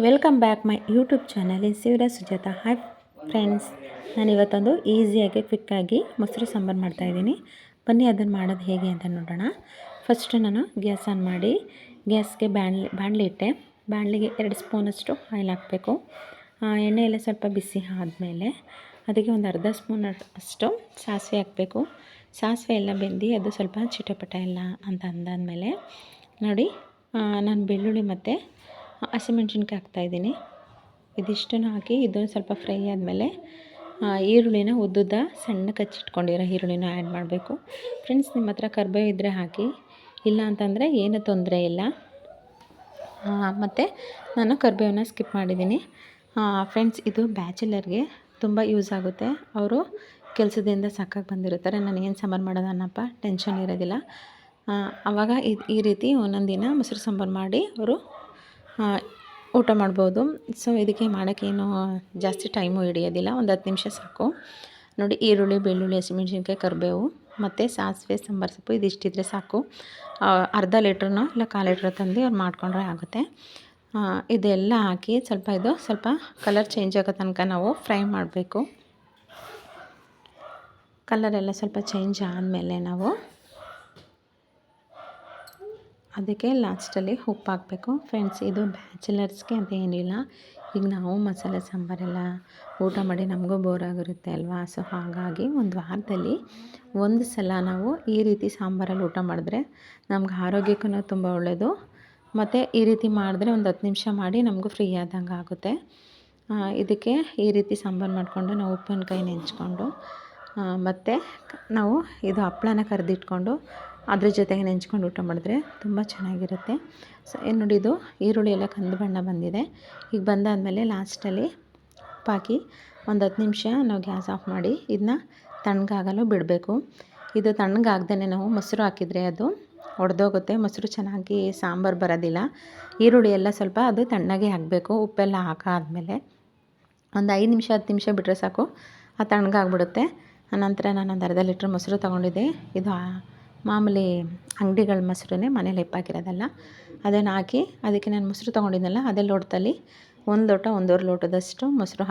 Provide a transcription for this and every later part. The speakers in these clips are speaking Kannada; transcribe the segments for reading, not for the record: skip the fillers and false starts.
Welcome back my YouTube channel Shivaraj Sujatha. Hi friends, ನಾನು ಇವತ್ತೊಂದು ಈಸಿಯಾಗಿ ಕ್ವಿಕ್ಕಾಗಿ ಮೊಸರು ಸಾಂಬಾರು ಮಾಡ್ತಾಯಿದ್ದೀನಿ. ಬನ್ನಿ ಅದನ್ನು ಮಾಡೋದು ಹೇಗೆ ಅಂತ ನೋಡೋಣ. ಫಸ್ಟು ನಾನು ಗ್ಯಾಸ್ ಆನ್ ಮಾಡಿ ಗ್ಯಾಸ್ಗೆ ಬಾಣಲಿ ಇಟ್ಟೆ. ಬಾಣಲಿಗೆ 2 ಸ್ಪೂನಷ್ಟು ಆಯಿಲ್ ಹಾಕಬೇಕು. ಎಣ್ಣೆ ಎಲ್ಲ ಸ್ವಲ್ಪ ಬಿಸಿ ಆದಮೇಲೆ ಅದಕ್ಕೆ ಒಂದು ಅರ್ಧ ಸ್ಪೂನ್ ಅಷ್ಟು ಸಾಸಿವೆ ಹಾಕಬೇಕು. ಸಾಸಿವೆ ಎಲ್ಲ ಬೆಂದು ಅದು ಸ್ವಲ್ಪ ಚಿಟಪಟ ಎಲ್ಲ ಅಂತ ಅಂದಾದಮೇಲೆ ನೋಡಿ, ನಾನು ಬೆಳ್ಳುಳ್ಳಿ ಮತ್ತು ಹಸಿಮೆಣ್ಸಿನ್ಕಾಯಿ ಹಾಕ್ತಾಯಿದ್ದೀನಿ. ಇದಿಷ್ಟನ್ನು ಹಾಕಿ ಇದನ್ನು ಸ್ವಲ್ಪ ಫ್ರೈ ಆದಮೇಲೆ ಈರುಳ್ಳಿನ ಉದ್ದುದ್ದ ಸಣ್ಣ ಕಚ್ಚಿಟ್ಕೊಂಡಿರೋ ಈರುಳ್ಳಿನ ಆ್ಯಡ್ ಮಾಡಬೇಕು. ಫ್ರೆಂಡ್ಸ್, ನಿಮ್ಮ ಹತ್ರ ಕರಿಬೇವು ಇದ್ದರೆ ಹಾಕಿ, ಇಲ್ಲ ಅಂತಂದರೆ ಏನೂ ತೊಂದರೆ ಇಲ್ಲ. ಮತ್ತು ನಾನು ಕರಿಬೇವನ್ನ ಸ್ಕಿಪ್ ಮಾಡಿದ್ದೀನಿ. ಫ್ರೆಂಡ್ಸ್, ಇದು ಬ್ಯಾಚುಲರ್ಗೆ ತುಂಬ ಯೂಸ್ ಆಗುತ್ತೆ. ಅವರು ಕೆಲಸದಿಂದ ಸಾಕಾಗಿ ಬಂದಿರ್ತಾರೆ, ನಾನು ಏನು ಸಾಂಬಾರು ಮಾಡೋದನ್ನಪ್ಪ ಟೆನ್ಷನ್ ಇರೋದಿಲ್ಲ. ಆವಾಗ ಈ ರೀತಿ ಒಂದೊಂದು ದಿನ ಮೊಸರು ಸಾಂಬಾರು ಮಾಡಿ ಅವರು ಊಟ ಮಾಡ್ಬೋದು. ಸೊ ಇದಕ್ಕೆ ಮಾಡೋಕ್ಕೇನು ಜಾಸ್ತಿ ಟೈಮು ಹಿಡಿಯೋದಿಲ್ಲ, ಒಂದು 10 ನಿಮಿಷ ಸಾಕು. ನೋಡಿ, ಈರುಳ್ಳಿ, ಬೆಳ್ಳುಳ್ಳಿ, ಹಸಿಮೆಣ್ಸಿನ್ಕಾಯಿ, ಕರಿಬೇವು ಮತ್ತು ಸಾಸಿವೆ, ಸಾಂಬಾರು ಸೊಪ್ಪು ಇದಿಷ್ಟಿದ್ರೆ ಸಾಕು. ಅರ್ಧ ಲೀಟ್ರನ್ನೋ ಇಲ್ಲ 1/4 ಲೀಟ್ರ್ ತಂದು ಅವ್ರು ಮಾಡಿಕೊಂಡ್ರೆ ಆಗುತ್ತೆ. ಇದೆಲ್ಲ ಹಾಕಿ ಸ್ವಲ್ಪ ಕಲರ್ ಚೇಂಜ್ ಆಗೋ ತನಕ ನಾವು ಫ್ರೈ ಮಾಡಬೇಕು. ಕಲರೆಲ್ಲ ಸ್ವಲ್ಪ ಚೇಂಜ್ ಆದಮೇಲೆ ನಾವು ಅದಕ್ಕೆ ಲಾಸ್ಟಲ್ಲಿ ಉಪ್ಪು ಹಾಕಬೇಕು. ಫ್ರೆಂಡ್ಸ್, ಇದು ಬ್ಯಾಚುಲರ್ಸ್ಗೆ ಅಂತ ಏನಿಲ್ಲ. ಈಗ ನಾವು ಮಸಾಲೆ ಸಾಂಬಾರೆಲ್ಲ ಊಟ ಮಾಡಿ ನಮಗೂ ಬೋರ್ ಆಗಿರುತ್ತೆ ಅಲ್ವಾ. ಸೊ ಹಾಗಾಗಿ ಒಂದು ವಾರದಲ್ಲಿ ಒಂದು ಸಲ ನಾವು ಈ ರೀತಿ ಸಾಂಬಾರಲ್ಲಿ ಊಟ ಮಾಡಿದ್ರೆ ನಮ್ಗೆ ಆರೋಗ್ಯಕ್ಕೂ ತುಂಬ ಒಳ್ಳೆಯದು. ಮತ್ತು ಈ ರೀತಿ ಮಾಡಿದ್ರೆ ಒಂದು 10 ನಿಮಿಷ ಮಾಡಿ ನಮಗೂ ಫ್ರೀ ಆದಂಗೆ ಆಗುತ್ತೆ. ಇದಕ್ಕೆ ಈ ರೀತಿ ಸಾಂಬಾರು ಮಾಡಿಕೊಂಡು ನಾವು ಉಪ್ಪಿನಕಾಯಿ ನೆಂಚ್ಕೊಂಡು ಮತ್ತು ನಾವು ಇದು ಹಪ್ಪಳನ ಕರೆದಿಟ್ಕೊಂಡು ಅದ್ರ ಜೊತೆಗೆ ನೆಂಚ್ಕೊಂಡು ಊಟ ಮಾಡಿದ್ರೆ ತುಂಬ ಚೆನ್ನಾಗಿರುತ್ತೆ. ಸೊ ನೋಡಿ, ಇದು ಈರುಳ್ಳಿ ಎಲ್ಲ ಕಂದು ಬಣ್ಣ ಬಂದಿದೆ. ಈಗ ಬಂದಾದಮೇಲೆ ಲಾಸ್ಟಲ್ಲಿ ಉಪ್ಪಾಕಿ ಒಂದು 10 ನಿಮಿಷ ನಾವು ಗ್ಯಾಸ್ ಆಫ್ ಮಾಡಿ ಇದನ್ನ ತಣ್ಣಗಾಗಲು ಬಿಡಬೇಕು. ಇದು ತಣ್ಣಗಾಗ್ದೇ ನಾವು ಮೊಸರು ಹಾಕಿದರೆ ಅದು ಒಡೆದೋಗುತ್ತೆ. ಮೊಸರು ಚೆನ್ನಾಗಿ ಸಾಂಬಾರು ಬರೋದಿಲ್ಲ. ಈರುಳ್ಳಿ ಎಲ್ಲ ಸ್ವಲ್ಪ ಅದು ತಣ್ಣಗೆ ಆಗಬೇಕು. ಉಪ್ಪೆಲ್ಲ ಹಾಕಾದ್ಮೇಲೆ ಒಂದು 5 ನಿಮಿಷ 10 ನಿಮಿಷ ಬಿಟ್ಟರೆ ಸಾಕು, ಅದು ತಣ್ಣಗಾಗ್ಬಿಡುತ್ತೆ. ನಂತರ ನಾನು ಒಂದು ಅರ್ಧ ಲೀಟ್ರ್ ಮೊಸರು ತೊಗೊಂಡಿದ್ದೆ. ಇದು ಮಾಮೂಲಿ ಅಂಗಡಿಗಳ ಮೊಸರನ್ನೇ, ಮನೇಲಿ ಹೆಪ್ಪಾಕಿರೋದಲ್ಲ. ಅದನ್ನು ಹಾಕಿ ಅದಕ್ಕೆ ನಾನು ಮೊಸರು ತೊಗೊಂಡಿದ್ನಲ್ಲ, ಅದೇ ಲೋಟದಲ್ಲಿ 1 ಲೋಟ 1.5 ಲೋಟದಷ್ಟು ಮೊಸರು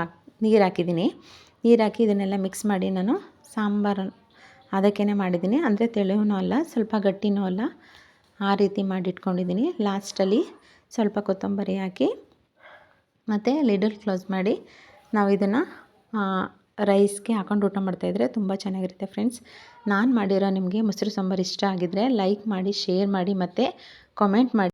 ನೀರು ಹಾಕಿದ್ದೀನಿ. ನೀರು ಹಾಕಿ ಇದನ್ನೆಲ್ಲ ಮಿಕ್ಸ್ ಮಾಡಿ ನಾನು ಸಾಂಬಾರು ಅದಕ್ಕೇ ಮಾಡಿದ್ದೀನಿ. ಅಂದರೆ ತೆಳುವೂ ಅಲ್ಲ, ಸ್ವಲ್ಪ ಗಟ್ಟಿನೂ ಅಲ್ಲ, ಆ ರೀತಿ ಮಾಡಿಟ್ಕೊಂಡಿದ್ದೀನಿ. ಲಾಸ್ಟಲ್ಲಿ ಸ್ವಲ್ಪ ಕೊತ್ತಂಬರಿ ಹಾಕಿ ಮತ್ತು ಲಿಡಲ್ ಕ್ಲೋಸ್ ಮಾಡಿ ನಾವು ಇದನ್ನು ರೈಸ್ಗೆ ಹಾಕೊಂಡು ಊಟ ಮಾಡ್ತಾಯಿದ್ರೆ ತುಂಬ ಚೆನ್ನಾಗಿರುತ್ತೆ. ಫ್ರೆಂಡ್ಸ್, ನಾನು ಮಾಡಿರೋ ನಿಮಗೆ ಮೊಸರು ಸಾಂಬಾರು ಇಷ್ಟ ಆಗಿದ್ದರೆ ಲೈಕ್ ಮಾಡಿ, ಶೇರ್ ಮಾಡಿ ಮತ್ತು ಕಾಮೆಂಟ್ ಮಾಡಿ.